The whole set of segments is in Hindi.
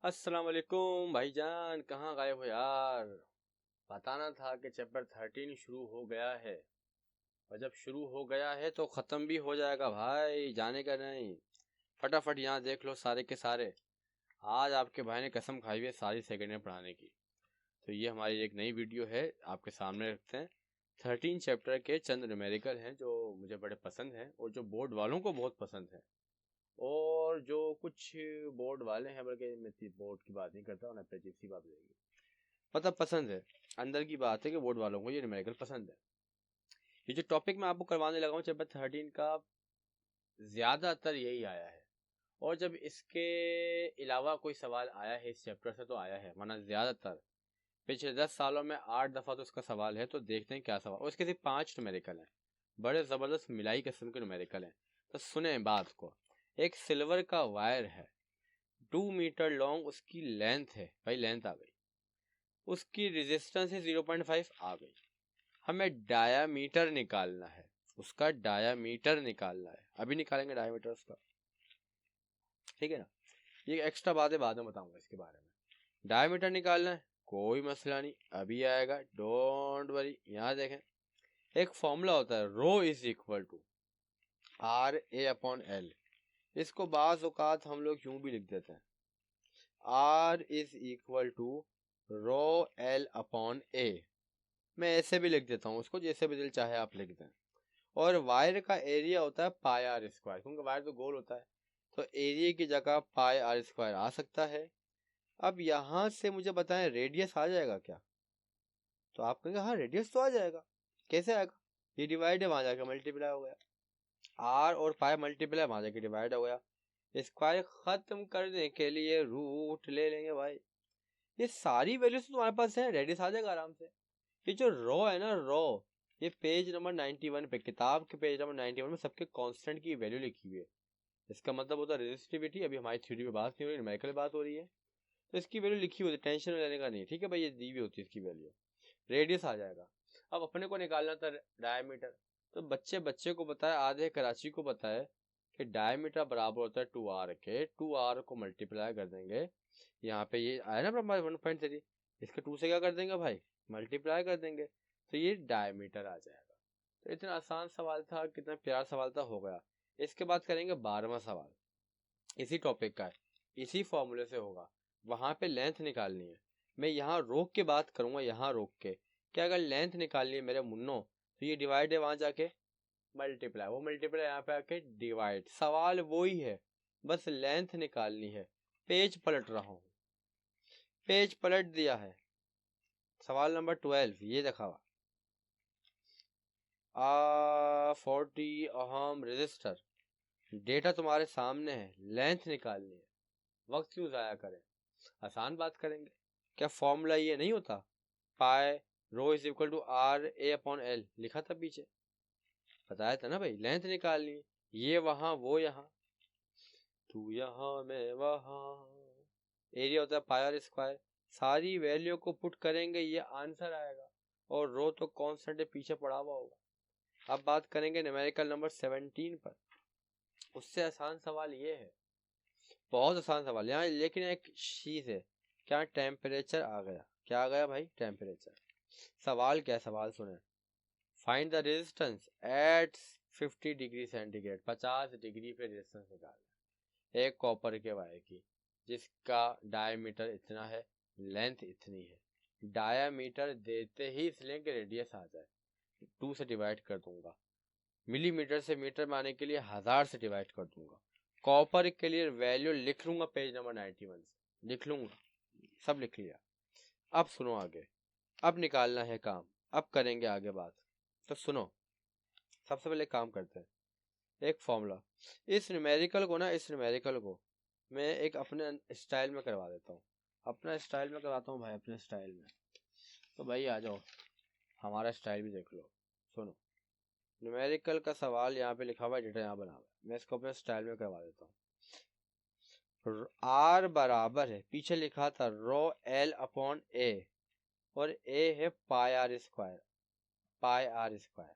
अस्सलाम वालेकुम भाईजान, कहाँ गायब हो यार। बताना था कि चैप्टर 13 शुरू हो गया है, और जब शुरू हो गया है तो ख़त्म भी हो जाएगा भाई, जाने का नहीं। फटाफट यहाँ देख लो सारे के सारे। आज आपके भाई ने कसम खाई हुई है सारी सेकेंडें पढ़ाने की। तो ये हमारी एक नई वीडियो है, आपके सामने रखते हैं। 13 चैप्टर के चंद न्यूमेरिकल हैं जो मुझे बड़े पसंद हैं और जो बोर्ड वालों को बहुत पसंद है, और जो कुछ बोर्ड वाले हैं, बल्कि मैं बोर्ड की बात नहीं करता, उन्हें अजीब सी बात रहेगी, मतलब पसंद है। अंदर की बात है कि बोर्ड वालों को ये न्यूमेरिकल पसंद है। ये जो टॉपिक मैं आपको करवाने लगा हूँ चैप्टर 13 का, ज्यादातर यही आया है। और जब इसके अलावा कोई सवाल आया है इस चैप्टर से तो आया है, वरना ज्यादातर पिछले 10 सालों में 8 दफा तो इसका सवाल है। तो देखते हैं क्या सवाल, और इसके सिर्फ 5 न्यूमेरिकल हैं, बड़े जबरदस्त मिलाई किस्म के न्यूमेरिकल हैं। तो सुने बात को। एक सिल्वर का वायर है, 2 मीटर लॉन्ग उसकी लेंथ है, भाई लेंथ आ गई। उसकी रेजिस्टेंस है 0.5 आ गई। हमें डायामीटर निकालना है, उसका डायामीटर निकालना है। अभी निकालेंगे डायामीटर उसका, ठीक है ना। ये एक्स्ट्रा बातें बाद में बताऊंगा इसके बारे में। डायामीटर निकालना है, कोई मसला नहीं, अभी आएगा, डोंट वरी। यहाँ देखें, एक फॉर्मूला होता है, rho is equal to R A upon L. इसको बाज औकात हम लोग यूं भी लिख देते हैं, R is equal to rho L upon A. मैं ऐसे भी लिख देता हूँ उसको, जैसे भी दिल चाहे आप लिख दें। और वायर का एरिया होता है पाई आर स्क्वायर, क्योंकि वायर तो गोल होता है, तो एरिया की जगह पाई आर स्क्वायर आ सकता है। अब यहां से मुझे बताएं रेडियस आ जाएगा क्या। तो आप कहेंगे हाँ रेडियस तो आ जाएगा। कैसे आएगा, ये डिवाइड है, वहां जाके मल्टीप्लाई हो गया। आर और पाई मल्टीप्लाई, वहां जाके डिवाइड हो गया। स्क्वायर खत्म करने के लिए रूट ले लेंगे भाई। ये सारी वैल्यूज तो तुम्हारे पास है, रेडियस आ जाएगा आराम से। ये जो रो है ना, रो, ये पेज नंबर 91 पे, किताब के पेज नंबर 91 में सबके कांस्टेंट की वैल्यू लिखी हुई है। इसका मतलब होता है रेजिस्टिविटी। अभी हमारी थ्योरी पे बात नहीं हो रही, न्यूमेरिकल बात हो रही है, तो इसकी वैल्यू लिखी हुई है, टेंशन लेने का नहीं, ठीक है भाई। ये दी हुई होती है इसकी वैल्यू। रेडियस आ जाएगा। अब अपने को निकालना था डायमीटर। तो बच्चे बच्चे को बताया, आधे कराची को बताया कि डायमीटर बराबर होता है 2r के। 2r को मल्टीप्लाई कर देंगे, यहाँ पे ये आया ना 1.3, इसके 2 से क्या कर देंगे भाई, मल्टीप्लाई कर देंगे, तो ये डायमीटर आ जाएगा। तो इतना आसान सवाल था, कितना प्यारा सवाल था, हो गया। इसके बाद करेंगे 12वां सवाल, इसी टॉपिक का है, इसी फॉर्मूले से होगा। वहां पे लेंथ निकालनी है। मैं यहाँ रोक के बात करूंगा, यहाँ रोक के, क्या अगर लेंथ निकालनी है मेरे मुन्नो, तो ये डिवाइड है, वहां जाके मल्टीप्लाई, वो मल्टीप्लाई यहाँ पे आके डिवाइड। सवाल वो ही है, बस लेंथ निकालनी है। पेज पलट रहा हूँ, पेज पलट दिया है। सवाल नंबर 12 ये देखा हुआ, 40 ओहम रेजिस्टर। डेटा तुम्हारे सामने है, लेंथ निकालनी है, वक्त क्यों जाया करें, आसान बात करेंगे। क्या फॉर्मूला ये नहीं होता, pi rho is equal to R A upon L, लिखा था पीछे, बताया था ना भाई। लेंथ निकालनी है, ये वहां वो यहाँ, तू यहाँ मैं वहां। एरिया होता है पाई आर स्क्वायर। सारी वैल्यू को पुट करेंगे, ये आंसर आएगा। और रो तो कांस्टेंट है, पीछे पड़ा हुआ होगा। अब बात करेंगे न्यूमेरिकल नंबर 17 पर। उससे आसान सवाल ये है, बहुत आसान सवाल यहाँ, लेकिन एक चीज है, क्या टेम्परेचर आ गया, क्या आ गया भाई, टेम्परेचर। सवाल क्या है, सवाल सुने, find the resistance at 50 degree centigrade. 50 degree पे रेजिस्टेंस निकालना एक कॉपर के वायर की, जिसका डायमीटर इतना है, लेंथ इतनी है। डायमीटर देते ही इसलिए कि रेडियस आ जाए, 2 से डिवाइड कर दूंगा। मिलीमीटर से मीटर में आने के लिए 1000 से डिवाइड कर दूंगा। कॉपर के लिए वैल्यू लिख लूंगा पेज नंबर 91 से, लिख लूंगा, सब लिख लिया। अब सुनो आगे, अब निकालना है काम, अब करेंगे आगे बात। तो सुनो, सबसे पहले काम करते हैं, एक फॉर्मूला। इस न्यूमेरिकल को ना, इस न्यूमेरिकल को मैं एक अपने स्टाइल में करवा देता हूँ, अपना स्टाइल में करवाता हूँ भाई, अपने स्टाइल में। तो भाई आ जाओ, हमारा स्टाइल भी देख लो। सुनो, न्यूमेरिकल का सवाल यहाँ पे लिखा हुआ है, डेटा यहाँ बना हुआ है, मैं इसको अपने स्टाइल में करवा देता हूँ। आर बराबर है, पीछे लिखा था रो एल अपॉन ए, और ए है pi R square, pi R square.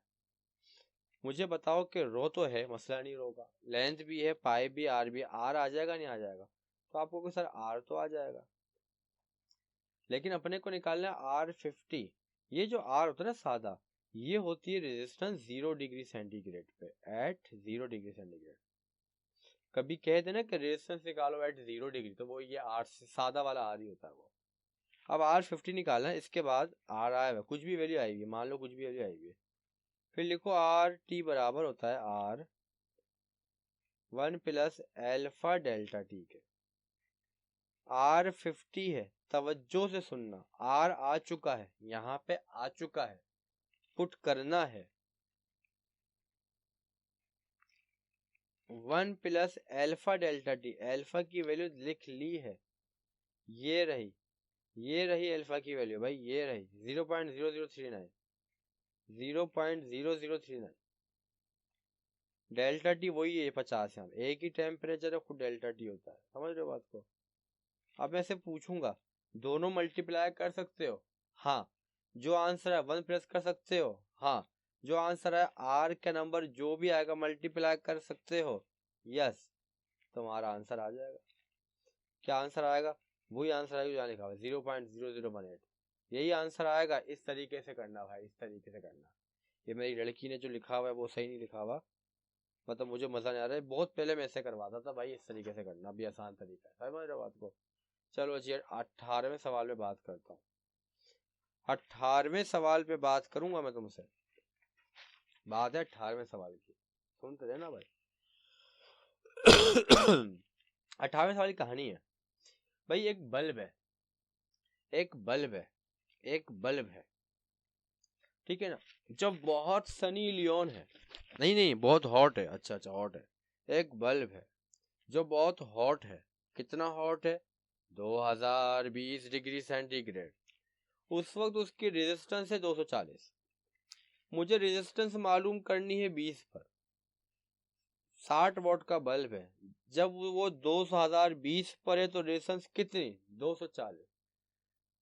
मुझे बताओ कि रो तो है, मसला नहीं रो का, लेंथ भी है, पाई भी, आर भी, आर आ जाएगा नहीं आ जाएगा, तो आपको कि सर आर तो आ जाएगा, लेकिन अपने को निकालना है R50। ये जो आर होता है ना सादा, ये होती है रेजिस्टेंस 0 डिग्री सेंटीग्रेड पे, एट 0 डिग्री सेंटीग्रेड। कभी कहते ना कि रेजिस्टेंस निकालो एट 0 डिग्री, तो वो ये आर सादा वाला आर ही होता है वो। अब R50 निकालना है, इसके बाद आर आया हुआ, कुछ भी वैल्यू आएगी, मान लो कुछ भी वैल्यू आएगी, फिर लिखो RT बराबर होता है R1 plus alpha delta T के। R50 है, तवज्जो से सुनना, R आ चुका है, यहाँ पे आ चुका है, पुट करना है 1 plus alpha delta T. Alpha की वैल्यू लिख ली है, ये रही एल्फा की वैल्यू भाई, ये रही 0.0039, 0.0039। डेल्टा टी वही है 50, यहाँ एक ही टेम्परेचर है, खुद डेल्टा टी होता है, समझ रहे हो बात को। अब मैं से पूछूंगा दोनों मल्टीप्लाई कर सकते हो, हाँ, जो आंसर है 1 प्लस कर सकते हो, हाँ, जो आंसर है आर का नंबर जो भी आएगा मल्टीप्लाई कर सकते हो, यस, तुम्हारा आंसर आ जाएगा। क्या आंसर आएगा? वही आंसर आएगा जो यहाँ लिखा हुआ है 0.0018, यही आंसर आएगा। इस तरीके से करना भाई, इस तरीके से करना। ये मेरी लड़की ने जो लिखा हुआ है वो सही नहीं लिखा हुआ, मतलब मुझे मजा नहीं आ रहा है, बहुत पहले मैं ऐसे करवाता था भाई, इस तरीके से करना भी आसान तरीका है, समझ रहे हो बात को। चलो जी 18वें सवाल पे बात करता हूँ। 18वें सवाल पे बात करूंगा मैं तुमसे, बात है 18वें सवाल की, सुनते रहना भाई। 18वें सवाल की कहानी है भाई, एक बल्ब है, एक बल्ब है, एक बल्ब है, ठीक है ना, जब बहुत सनी लियोन है, नहीं बहुत हॉट है, अच्छा हॉट है, एक बल्ब है जो बहुत हॉट है, कितना हॉट है, 2020 डिग्री सेंटीग्रेड। उस वक्त उसकी रेजिस्टेंस है 240, मुझे रेजिस्टेंस मालूम करनी है 20 पर। 60 वॉट का बल्ब है, जब वो 2020 पर है तो रेजिस्टेंस कितनी, 240।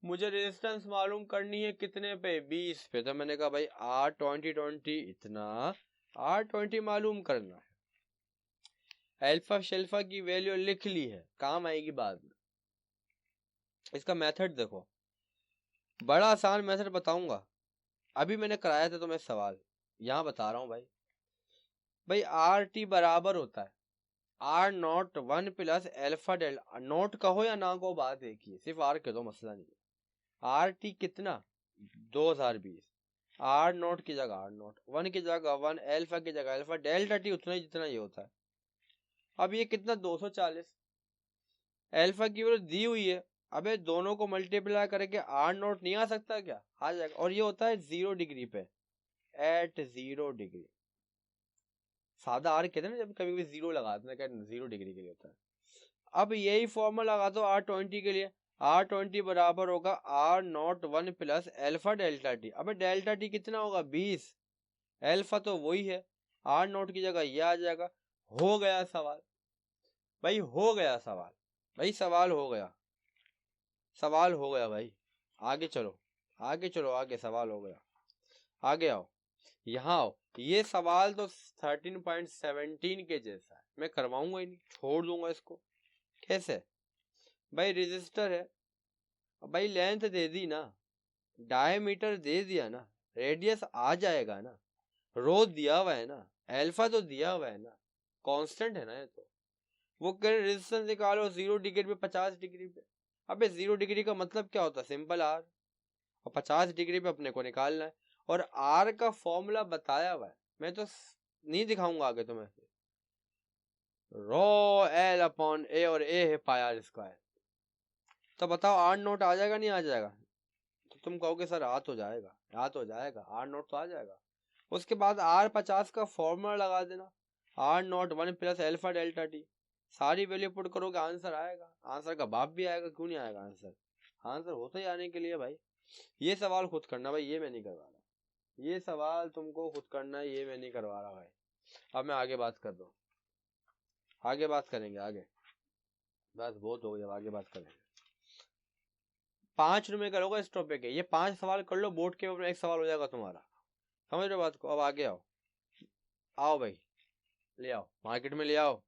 मुझे रेजिस्टेंस मालूम करनी है कितने पे, 20 पे। तो मैंने कहा भाई R20 इतना, R20 मालूम करना है। अल्फा शेल्फा की वैल्यू लिख ली है, काम आएगी बाद में। इसका मेथड देखो, बड़ा आसान मेथड बताऊंगा, अभी मैंने कराया था तुम्हें सवाल, यहाँ बता रहा हूँ भाई RT बराबर होता है R0 1 plus alpha delta, note कहो या ना कहो बात एक ही है, सिर्फ R कह दो, मसला नहीं है। RT कितना, 2020, R0 की जगह R0, 1 की जगह 1, एल्फा की जगह एल्फा, डेल्टा टी उतना ही जितना ये होता है। अब ये कितना, 240, एल्फा की वैल्यू दी हुई है, अबे दोनों को मल्टीप्लाई करके R0 नहीं आ सकता क्या, आ जाएगा। और ये होता है 0 डिग्री पे, एट 0 डिग्री। सादा आर कहते हैं ना, जब कभी कभी जीरो लगाते हैं, क्या 0 डिग्री के लिए होता है। अब यही फॉर्मूला लगा दो R20 के लिए, R20 बराबर होगा R0 1 plus alpha delta T. अब डेल्टा टी कितना होगा, 20, एल्फा तो वही है, R0 की जगह ये आ जाएगा। हो गया सवाल भाई, हो गया सवाल भाई, सवाल हो गया, सवाल हो गया भाई। आगे चलो, आगे चलो, आगे सवाल हो गया, आगे आओ, यहाँ आओ। ये सवाल तो 13.17 के जैसा है, मैं करवाऊंगा ही नहीं, छोड़ दूंगा इसको। कैसे भाई, रेजिस्टर है भाई, लेंथ दे दी ना, डायमीटर दे दिया ना, रेडियस आ जाएगा ना, रो दिया हुआ है ना, एल्फा तो दिया हुआ है ना, कांस्टेंट है ना ये तो। वो कह रहे रेजिस्टेंस निकालो 0 डिग्री पे 50 डिग्री पे। अबे 0 डिग्री का मतलब क्या होता है, सिंपल R, और 50 डिग्री पे अपने को निकालना है, और R का फॉर्मूला बताया हुआ है, मैं तो नहीं दिखाऊंगा आगे तुम्हें। रो L अपॉन A, और A है पाई स्क्वायर। तो बताओ R0 आ जाएगा नहीं आ जाएगा, तो तुम कहोगे सर आ तो जाएगा, आ तो जाएगा, R0 तो आ जाएगा। उसके बाद R50 का फॉर्मूला लगा देना, R0 1 plus alpha delta T, सारी वैल्यू पुट करोगे आंसर आएगा, आंसर का बाप भी आएगा, क्यों नहीं आएगा आंसर, आंसर होता ही आने के लिए भाई। ये सवाल खुद करना भाई, ये मैं नहीं करवा रहा, ये सवाल तुमको खुद करना है, ये मैं नहीं करवा रहा भाई। अब मैं आगे बात कर दूं, आगे बात करेंगे, आगे बस बहुत हो गया, आगे बात करेंगे। 5 रुपए करोगे इस टॉपिक के, ये 5 सवाल कर लो, बोर्ड के ऊपर एक सवाल हो जाएगा तुम्हारा, समझ रहे बात को। अब आगे आओ, आओ भाई, ले आओ, मार्केट में ले आओ,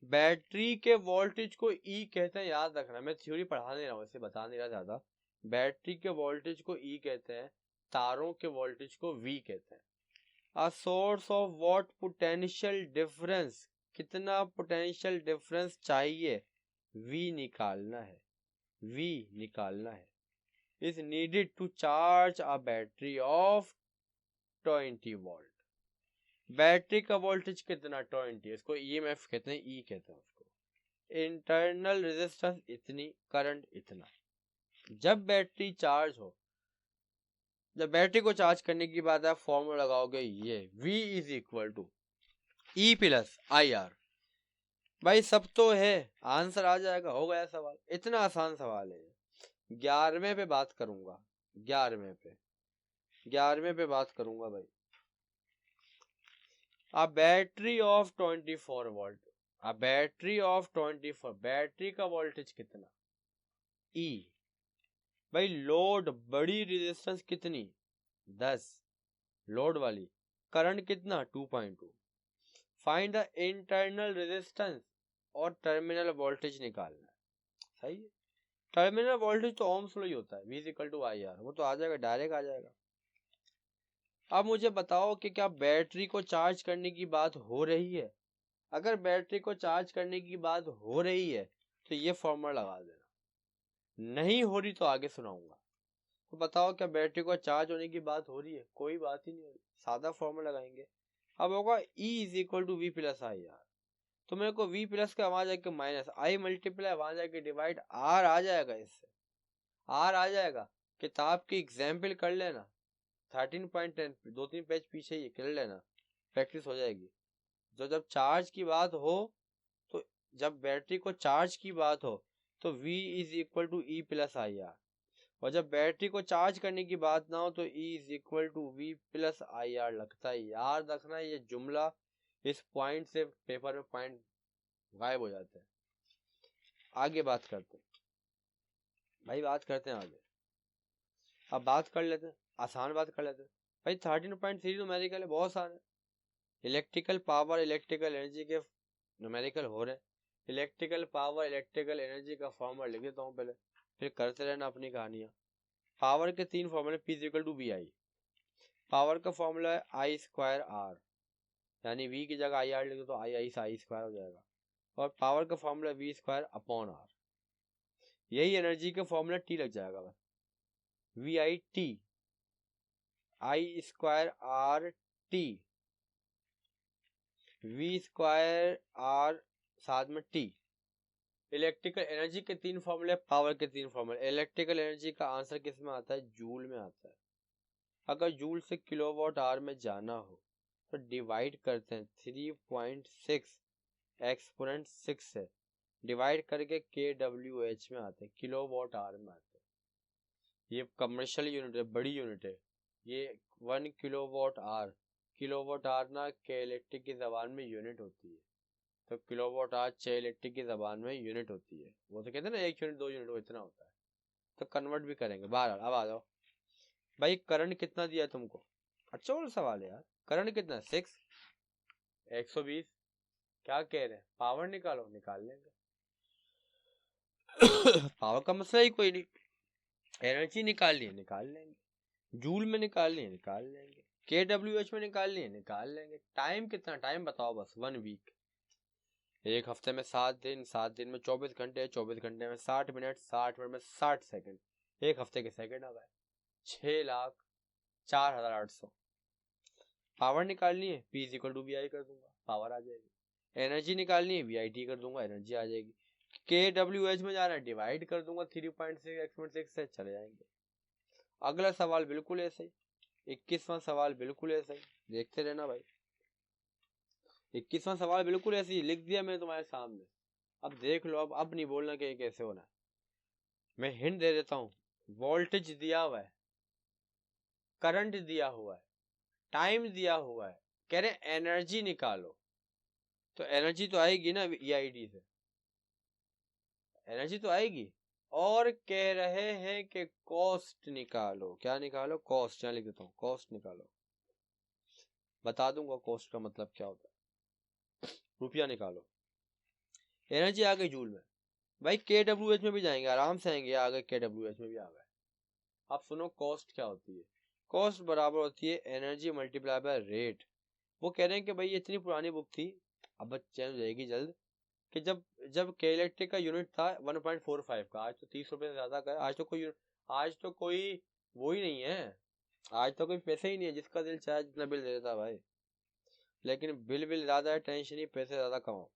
बैटरी के वोल्टेज को ई कहते हैं, याद रखना, मैं थ्योरी पढ़ा नहीं रहा हूँ, इसे बता नहीं रहा ज्यादा। बैटरी के वोल्टेज को ई कहते हैं, तारों के वोल्टेज को वी कहते हैं। A source of what potential difference, कितना पोटेंशियल डिफरेंस चाहिए, वी निकालना है, वी निकालना है, is needed to charge a battery of 20 volt. Battery का वोल्टेज कितना, 20, इसको ईएमएफ कहते हैं, ई कहते हैं उसको। इंटरनल रेजिस्टेंस इतनी, करंट इतना। जब बैटरी चार्ज हो, जब बैटरी को चार्ज करने की बात है, फॉर्मूला लगाओगे ये, V is equal to E plus I R. भाई सब तो है, आंसर आ जाएगा, हो गया सवाल, इतना आसान सवाल है। 11वें पे बात करूंगा, 11वें पे बात करूंगा भाई। A battery of 24 volt, a battery of 24, battery का वोल्टेज कितना, E। भाई लोड, बड़ी रेजिस्टेंस कितनी, 10, लोड वाली, करंट कितना, 2.2। फाइंड द इंटरनल रेजिस्टेंस और टर्मिनल वोल्टेज निकालना है, सही है। टर्मिनल वोल्टेज तो ओम्स लॉ ही होता है, V is equal to I R, वो तो आ जाएगा, डायरेक्ट आ जाएगा। अब मुझे बताओ कि क्या बैटरी को चार्ज करने की बात हो रही है। अगर बैटरी को चार्ज करने की बात हो रही है तो ये फॉर्मूला लगा देना, नहीं हो रही तो आगे सुनाऊंगा। तो बताओ क्या बैटरी को चार्ज होने की बात हो रही है, कोई बात ही नहीं हो रही, सादा फॉर्मूला लगाएंगे। अब होगा E is equal to V plus I R, तो मेरे को V प्लस का वहां जाके माइनस, आई मल्टीप्लाई वहां जाके डिवाइड, R आ जाएगा, इससे R आ जाएगा। किताब की एग्जाम्पल कर लेना, 13.10, 2-3 पेज पीछे ही कर लेना, प्रैक्टिस हो जाएगी। तो जब चार्ज की बात हो, तो जब बैटरी को चार्ज की बात हो तो V is equal to E plus I R, और जब बैटरी को चार्ज करने की बात ना हो तो E is equal to V plus I R लगता है। याद रखना ये जुमला, इस पॉइंट से पेपर में पॉइंट गायब हो जाते हैं। आगे बात करते हैं भाई, बात करते हैं आगे। अब बात कर लेते हैं, आसान बात कर लेते हैं भाई। 13.3 न्यूमेरिकल है, बहुत आसान है। इलेक्ट्रिकल पावर, इलेक्ट्रिकल एनर्जी के न्यूमेरिकल हो रहे हैं। इलेक्ट्रिकल पावर, इलेक्ट्रिकल एनर्जी का फॉर्मूला लिख देता हूँ पहले, फिर करते रहना अपनी कहानियां। पावर के 3 फॉर्मूले, P is equal to V I. Power का फॉर्मूला है आई स्क्वायर आर, यानी V की जगह आई आर लिख दो तो आई से आई स्क्वायर हो जाएगा। और पावर का formula V square upon R. यही एनर्जी का फॉर्मूला T लग जाएगा बस, V I T, I square R T, V square R साथ में टी। इलेक्ट्रिकल एनर्जी के 3 फॉर्मूले, पावर के 3 फॉर्मूले। इलेक्ट्रिकल एनर्जी का आंसर किस में आता है, जूल में आता है। अगर जूल से किलोवाट आवर में जाना हो तो डिवाइड करते हैं 3.6 एक्सपोनेंट 6 से, डिवाइड करके kWh में आते हैं, किलोवाट आवर में आते हैं। ये कमर्शियल यूनिट है, बड़ी यूनिट है ये। 1 किलोवाट आवर, किलोवाट आवर ना के इलेक्ट्रिक की जबान में यूनिट होती है, तो किलोवाट आवर 6 इलेक्ट्रिक की जबान में यूनिट होती है। वो तो कहते हैं ना 1 यूनिट 2 यूनिट, वो इतना होता है, तो कन्वर्ट भी करेंगे। बाहर अब आ जाओ भाई, करंट कितना दिया तुमको, अच्छा वाला सवाल है यार। करंट कितना है, 6, 120। क्या कह रहे हैं, पावर निकालो, निकाल लेंगे। पावर का मसला ही कोई नहीं, एनर्जी निकालनी है निकाल लेंगे, जूल में निकालनी है निकाल लेंगे, kWh में निकालनी है निकाल लेंगे। टाइम कितना, टाइम बताओ बस, 1 वीक। एक हफ्ते में 7 दिन, 7 दिन में 24 घंटे, 24 घंटे में 60 मिनट, 60 मिनट में 60 सेकंड। एक हफ्ते के सेकंड आ गए 6,04,800। पावर निकालनी है, P is equal to V I कर दूंगा, पावर आ जाएगी। एनर्जी निकालनी है, VIT कर दूंगा, एनर्जी आ जाएगी। kWh में जाना है, डिवाइड कर दूंगा 3.6 एक्सपोनेंट 6 से, चले जाएंगे। अगला सवाल बिल्कुल ऐसे ही, 21वां सवाल बिल्कुल ऐसे ही, देखते रहना भाई। 21वां सवाल बिल्कुल ऐसे ही लिख दिया मैंने तुम्हारे सामने, अब देख लो। अब नहीं बोलना कि कैसे होना है। मैं हिंट दे देता हूँ, वोल्टेज दिया हुआ है, करंट दिया हुआ है, टाइम दिया हुआ है, कह रहे एनर्जी निकालो, तो एनर्जी तो आएगी ना EID से, एनर्जी तो आएगी। और कह रहे हैं कि कॉस्ट निकालो, क्या निकालो, कॉस्ट, यहाँ लिख देता हूँ, कॉस्ट निकालो। बता दूंगा कॉस्ट का मतलब क्या होता है, रुपया निकालो। एनर्जी आ गई जूल में भाई। KWH में भी जाएंगे, आराम से आएंगे, आ गए KWH में भी आ गए। अब सुनो कॉस्ट क्या होती है। कॉस्ट बराबर होती है एनर्जी मल्टीप्लाई बाय रेट। वो कह रहे हैं कि भाई ये इतनी पुरानी बुक थी, अब चेंज हो जाएगी जल्द, कि जब जब के इलेक्ट्रिक का यूनिट था 1.45 का, आज तो 30 रुपए से ज्यादा का है। आज तो कोई वो ही नहीं है, आज तो कोई पैसे ही नहीं है, जिसका दिल चाहे जितना बिल दे देता भाई। लेकिन बिल ज्यादा है, टेंशन ही, पैसे ज्यादा कमाओ।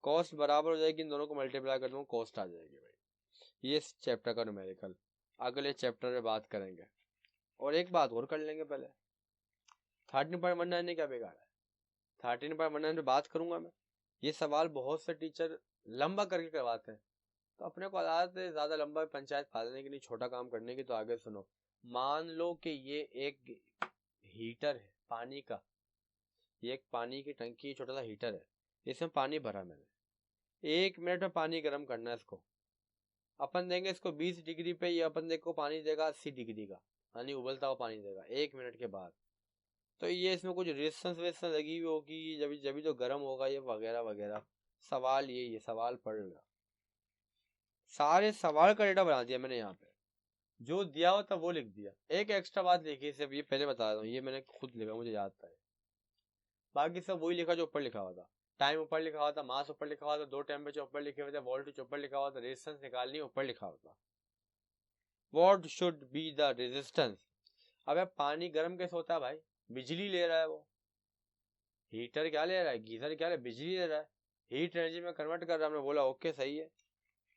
कॉस्ट बराबर हो जाएगी, इन दोनों को मल्टीप्लाई कर दूंगा, कॉस्ट आ जाएगी भाई। ये इस चैप्टर का न्यूमेरिकल, अगले चैप्टर में बात करेंगे। और एक बात और कर लेंगे पहले, 13.19 ने क्या बिगाड़ा है, 13.19 पे बात करूंगा मैं। ये सवाल बहुत से टीचर लंबा करके करवाते हैं, तो अपने को आदत है ज्यादा लंबा पंचायत फाड़ने की नहीं, छोटा काम करने की। तो आगे सुनो, मान लो कि ये एक हीटर है पानी का, ये एक पानी की टंकी छोटा सा हीटर है, इसमें पानी भरा मैंने, 1 मिनट में पानी गर्म करना है इसको। अपन देंगे इसको 20 डिग्री पे, ये अपन देखो पानी देगा 80 डिग्री का, यानी उबलता हुआ पानी देगा 1 मिनट के बाद। तो ये इसमें कुछ रेजिस्टेंस वेजिस्टेंस लगी हुई होगी, जब जब तो गर्म होगा ये, वगैरह वगैरह। सवाल ये सवाल पढ़ लेना, सारे सवाल का डेटा बना दिया मैंने यहाँ पे, जो दिया हुआ था वो लिख दिया। एक एक्स्ट्रा बात लिखी, सिर्फ ये पहले बता रहा हूँ, ये मैंने खुद लिखा, मुझे याद था। बाकी सब वही लिखा जो ऊपर लिखा हुआ था। टाइम ऊपर लिखा हुआ था, मास ऊपर लिखा हुआ था, 2 टेम्परेचर ऊपर लिखे हुए थे, वोल्टेज ऊपर लिखा हुआ था, रेजिस्टेंस निकालनी ऊपर लिखा हुआ था। What should be the resistance. अब पानी गर्म कैसे होता है भाई, बिजली ले रहा है वो, हीटर क्या ले रहा है, गीजर क्या ले, बिजली ले रहा है, हीट एनर्जी में कन्वर्ट कर रहा है। हमने बोला ओके सही है।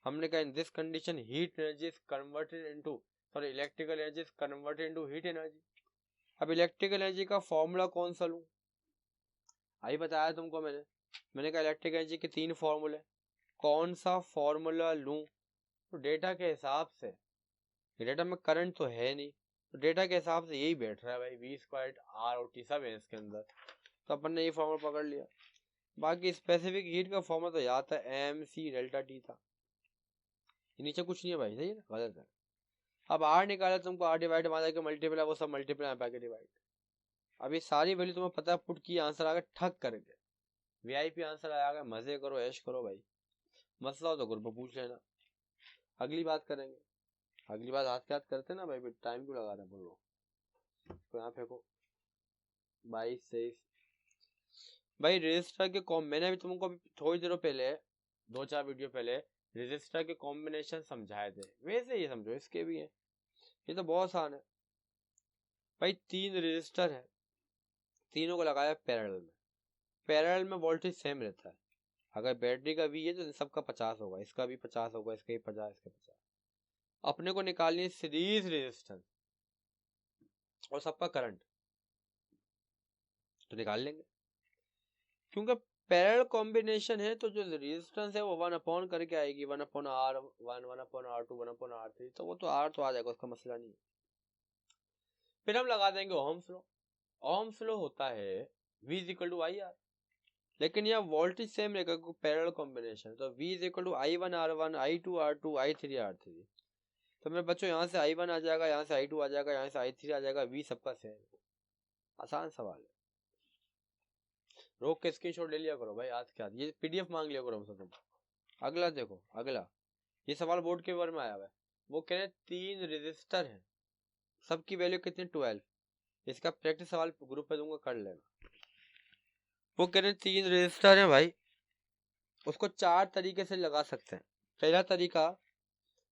हमने कहा in this condition heat energy is converted into, sorry electrical energy is converted into heat energy. अब इलेक्ट्रिकल एनर्जी का फॉर्मूला कौन सा लूं, आई बताया तुमको मैंने कहा इलेक्ट्रिक एनर्जी के 3 फॉर्मूले, कौन सा फॉर्मूला लूं। तो डेटा के हिसाब से, डेटा में करंट तो है नहीं, तो डेटा के हिसाब से यही बैठ रहा है भाई, V² ROT सब है इसके अंदर, तो अपन ने ये फॉर्मूला पकड़ लिया। बाकी स्पेसिफिक हीट का फॉर्मूला तो याद था, MC डेल्टा T था, नीचे कुछ नहीं है भाई, सही है ना, गलत है। अब R निकाला तुमको, R डिवाइड माना के मल्टीप्लाई, वो सब मल्टीप्लाई पाके डिवाइड। अभी सारी वैल्यू तुम्हें पता है, पुट की आंसर आ गया ठक करके, VIP आंसर आया गया, मजे करो ऐश करो भाई। मसला हो तो ग्रुप में पूछ लेना, अगली बात करेंगे। अगली बात हाथ के हाथ करते ना भाई, टाइम क्यों लगा रहे हैं बोलो, तो यहाँ फेंको 22 23 भाई। रजिस्टर के मैंने अभी तुमको थोड़ी देर पहले, 2-4 वीडियो पहले रजिस्टर के कॉम्बिनेशन समझाए थे, वैसे ये समझो इसके भी हैं। ये तो बहुत आसान है भाई, 3 रजिस्टर है, तीनों को लगाया पैरेलल में, पैरेलल में वोल्टेज सेम रहता है। अगर बैटरी का V है तो सबका 50 होगा, इसका भी 50 होगा, इसका भी 50, इसका 50। अपने को निकालनी है सीरीज रेजिस्टेंस और सबका करंट, तो निकाल लेंगे। क्योंकि पैरेलल कॉम्बिनेशन है तो जो रेजिस्टेंस है वो 1 करके आएगी, 1/R1, 1/R2, 1/R3, तो वो तो R तो आ जाएगा, उसका मसला नहीं है। फिर हम लगा देंगे ओहम्स लॉ। ओहम्स लॉ होता है V = IR, लेकिन यहाँ वोल्टेज सेम रहेगा, पैरेलल कॉम्बिनेशन, तो V = I1R1, I2R2, I3R3। तो मेरे बच्चों यहाँ से I1 आ जाएगा, यहाँ से I2 आ जाएगा, यहाँ से I3 आ जाएगा, V सबका सेम। आसान सवाल है, रोक के स्क्रीनशॉट ले लिया करो भाई, आज के आज ये PDF मांग लिया करो हमसे तुम। अगला देखो, अगला ये सवाल बोर्ड के बारे में आया हुआ है, वो कह रहे 3 रजिस्टर हैं, सबकी वैल्यू कितनी 12। इसका प्रैक्टिस सवाल ग्रुप पे दूंगा, कर लेना। वो कह रहे 3 रजिस्टर हैं भाई, उसको 4 तरीके से लगा सकते हैं। पहला तरीका,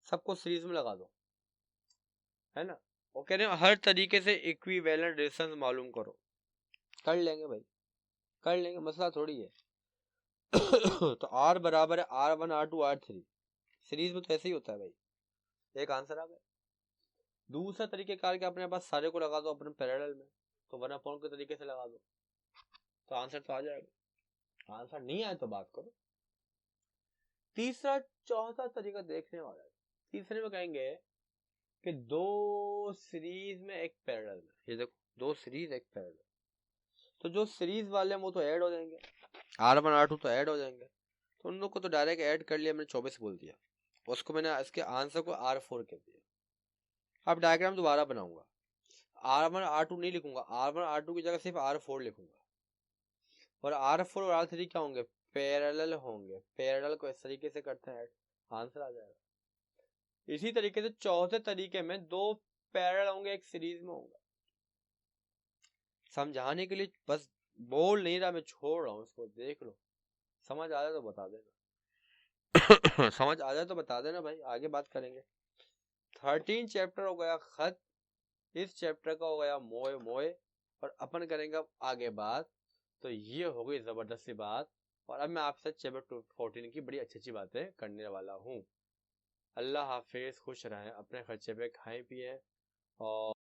सबको सीरीज में लगा दो, है ना। वो कह रहे हैं हर तरीके से इक्विवेलेंट रेजिस्टेंस मालूम करो, कर लेंगे भाई, कर लेंगे, मसला थोड़ी है। तो R बराबर है R1 R2 R3, सीरीज में तो ऐसे ही होता है भाई, एक आंसर आ गया। दूसरा तरीके कार के अपने पास सारे को लगा दो अपने पैरेलल में, तो 1/, के तरीके से लगा दो, तो आंसर तो आ जाएगा। आंसर नहीं आए तो बात करो। तीसरा चौथा तरीका देखने वाला है, तीसरे में कहेंगे कि 2 सीरीज में एक पैरेलल में, ये देखो 2 सीरीज एक पैरेलल, तो जो सीरीज वाले हैं वो तो ऐड हो जाएंगे, R1 R2 तो ऐड हो जाएंगे, तो उन लोग को तो डायरेक्ट ऐड कर लिया मैंने, 24 बोल दिया, उसको मैंने इसके आंसर को R4 कह दिया। अब डायग्राम दोबारा बनाऊंगा, R1 R2 नहीं लिखूंगा, R1 R2 की जगह सिर्फ R4 लिखूंगा, और R4 और R3 क्या होंगे, पैरेलल होंगे। पैरेलल को इस तरीके से करते हैं, आंसर आ जाएगा। इसी तरीके से चौथे तरीके में दो पैरेलल होंगे, एक सीरीज में होगा। समझाने के लिए बस बोल नहीं रहा, मैं छोड़ रहा हूँ उसको, देख लो। समझ आ जाए तो बता देना। समझ आ जाए तो बता देना भाई, आगे बात करेंगे। 13 चैप्टर हो गया खत, इस चैप्टर का हो गया मोए मोए, और अपन करेंगे अब आगे बात। तो ये हो गई जबरदस्ती बात, और अब मैं आपसे चैप्टर 14 की बड़ी अच्छी अच्छी बातें करने वाला हूँ। अल्लाह हाफिज, खुश रहें, अपने खर्चे पे खाएं पिए, और